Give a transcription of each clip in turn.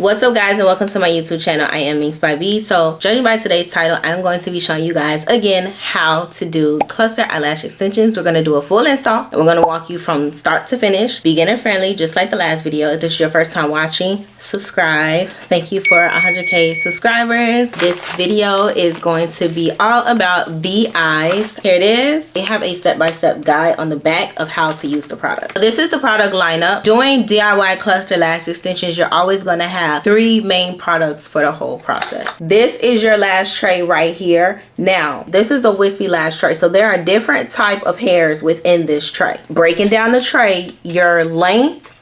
What's up guys, and welcome to my YouTube channel. I am Minksbyv. So judging by today's title, I'm going to be showing you guys again how to do cluster eyelash extensions. We're going to do a full install and we're going to walk you from start to finish, beginner friendly, just like the last video. If this is your first time watching, subscribe. Thank you for 100k subscribers. This video is going to be all about VIs. Here it is. They have a step-by-step guide on the back of how to use the product. This is the product lineup. Doing DIY cluster lash extensions, you're always going to have three main products for the whole process. This is your lash tray right here. Now, this is a wispy lash tray, so there are different type of hairs within this tray. Breaking down the tray, your length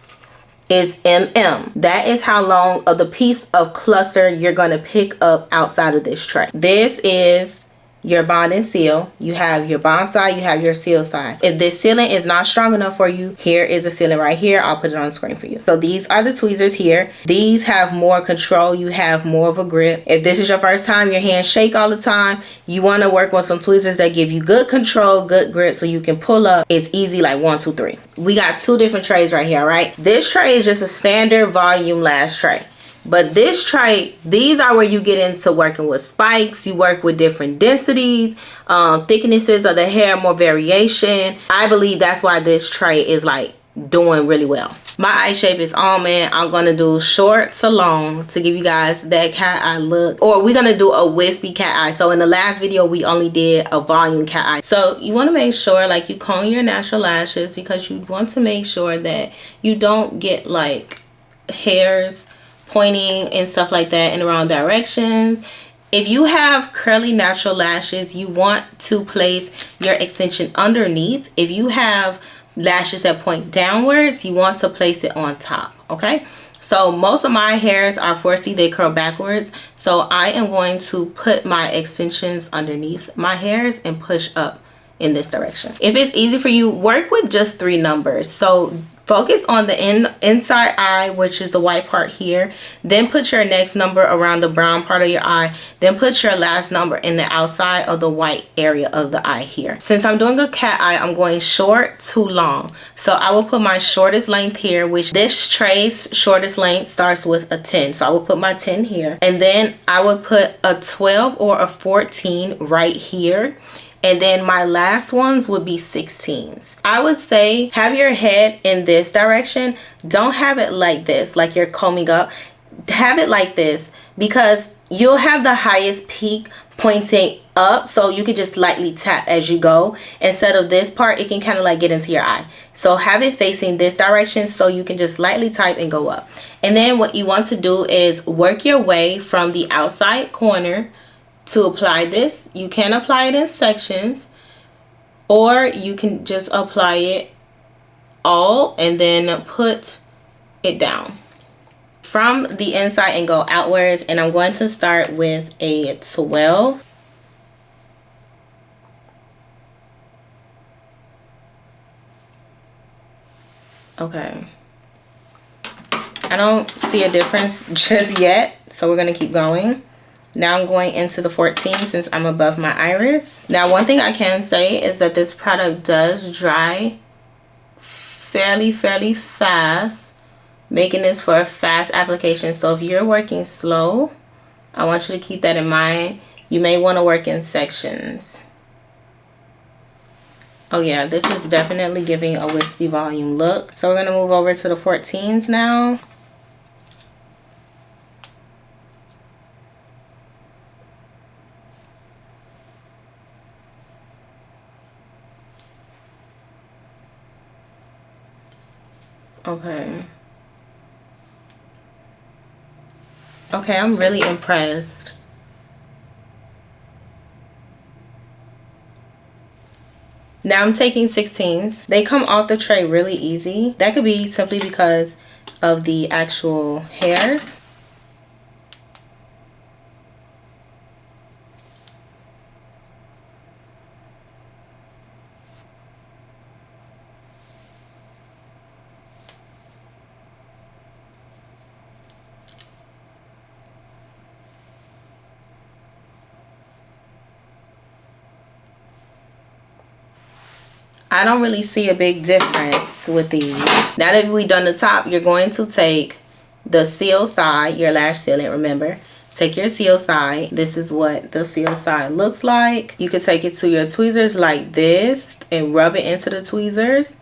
is mm. That is how long of the piece of cluster you're going to pick up outside of this tray. This is your bond and seal. You have your bond side, you have your seal side. If this sealant is not strong enough for you, here is a sealant right here. I'll put it on the screen for you. So these are the tweezers here. These have more control. You have more of a grip. If this is your first time, your hands shake all the time, you want to work with some tweezers that give you good control, good grip, so you can pull up. It's easy, like 1, 2, 3. We got two different trays right here, right? This tray is just a standard volume lash tray. But this tray, these are where you get into working with spikes. You work with different densities, thicknesses of the hair, more variation. I believe that's why this tray is like doing really well. My eye shape is almond. I'm going to do short to long to give you guys that cat eye look. Or we're going to do a wispy cat eye. So in the last video, we only did a volume cat eye. So you want to make sure like you comb your natural lashes, because you want to make sure that you don't get like hairs pointing and stuff like that in the wrong directions. If you have curly natural lashes, you want to place your extension underneath. If you have lashes that point downwards, you want to place it on top. Okay, so most of my hairs are 4C, they curl backwards, so I am going to put my extensions underneath my hairs and push up in this direction. If it's easy for you, work with just 3 numbers. So focus on the inside eye, which is the white part here. Then put your next number around the brown part of your eye. Then put your last number in the outside of the white area of the eye here. Since I'm doing a cat eye, I'm going short to long. So I will put my shortest length here, which this tray's shortest length starts with a 10. So I will put my 10 here. And then I would put a 12 or a 14 right here. And then my last ones would be 16s. I would say have your head in this direction. Don't have it like this, like you're combing up. Have it like this, because you'll have the highest peak pointing up, so you can just lightly tap as you go. Instead of this part, it can kind of like get into your eye. So have it facing this direction so you can just lightly type and go up. And then what you want to do is work your way from the outside corner to apply this. You can apply it in sections, or you can just apply it all and then put it down from the inside and go outwards. And I'm going to start with a 12. Okay, I don't see a difference just yet, so we're going to keep going. Now I'm going into the 14 since I'm above my iris. Now one thing I can say is that this product does dry fairly fast, making this for a fast application. So if you're working slow, I want you to keep that in mind. You may want to work in sections. Oh yeah, this is definitely giving a wispy volume look. So we're going to move over to the 14s now. Okay, I'm really impressed. Now I'm taking 16s. They come off the tray really easy. That could be simply because of the actual hairs. I don't really see a big difference with these. Now that we've done the top, you're going to take the seal side, your lash sealant, remember. Take your seal side. This is what the seal side looks like. You can take it to your tweezers like this and rub it into the tweezers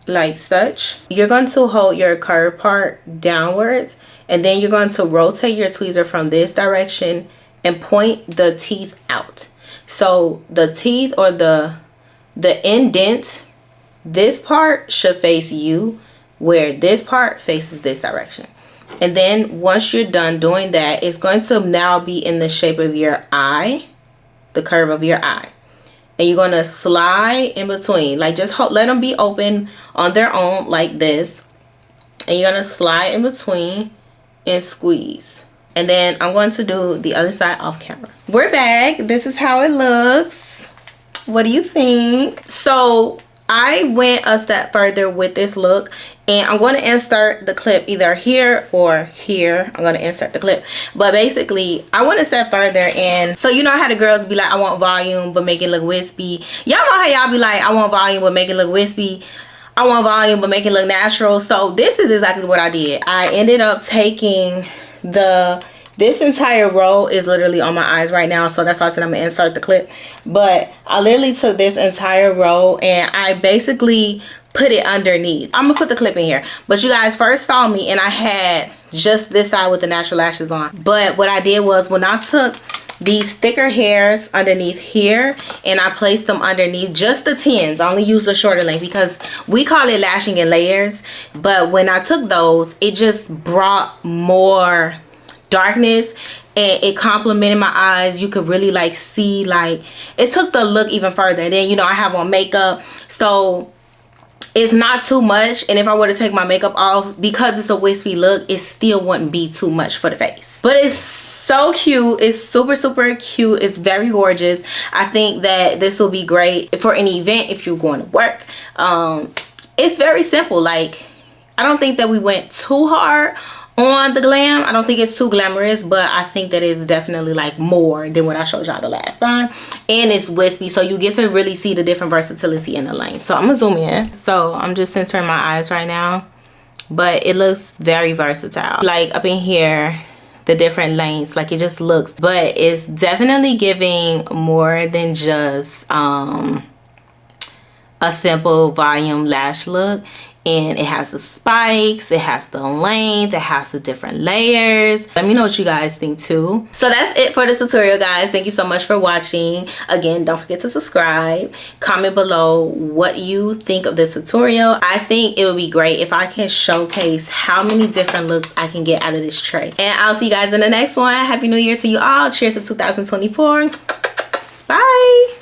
like such. You're going to hold your curved part downwards, and then you're going to rotate your tweezer from this direction and point the teeth out. So the teeth, or the indent, this part should face you, where this part faces this direction. And then once you're done doing that, it's going to now be in the shape of your eye, the curve of your eye. And you're going to slide in between, like just let them be open on their own like this. And you're going to slide in between and squeeze. And then I'm going to do the other side off camera. We're back. This is how it looks. What do you think? So I went a step further with this look, and I'm going to insert the clip either here or here. I'm going to insert the clip, but basically I went a step further. And so you know how the girls be like, I want volume but make it look wispy. Y'all know how y'all be like, I want volume but make it look wispy. I want volume but make it look natural. So this is exactly what I did. I ended up taking this entire row is literally on my eyes right now, so that's why I said I'm gonna insert the clip. But I literally took this entire row and I basically put it underneath. I'm gonna put the clip in here, but you guys first saw me and I had just this side with the natural lashes on. But what I did was, when I took these thicker hairs underneath here and I placed them underneath just the 10s, I only use the shorter length because we call it lashing in layers. But when I took those, it just brought more darkness and it complemented my eyes. You could really like see, like it took the look even further. And then, you know, I have on makeup, so it's not too much. And if I were to take my makeup off, because it's a wispy look, it still wouldn't be too much for the face. But it's so cute. It's super cute. It's very gorgeous. I think that this will be great for any event if you're going to work. It's very simple. Like, I don't think that we went too hard on the glam. I don't think it's too glamorous, but I think that it's definitely like more than what I showed y'all the last time. And it's wispy, so you get to really see the different versatility in the lane. So I'm gonna zoom in. So I'm just centering my eyes right now, but it looks very versatile. Like up in here, the different lanes, like it just looks, but it's definitely giving more than just a simple volume lash look. And it has the spikes, it has the length, it has the different layers. Let me know what you guys think too. So that's it for this tutorial, guys. Thank you so much for watching. Again, don't forget to subscribe. Comment below what you think of this tutorial. I think it would be great if I can showcase how many different looks I can get out of this tray. And I'll see you guys in the next one. Happy New Year to you all. Cheers to 2024. Bye.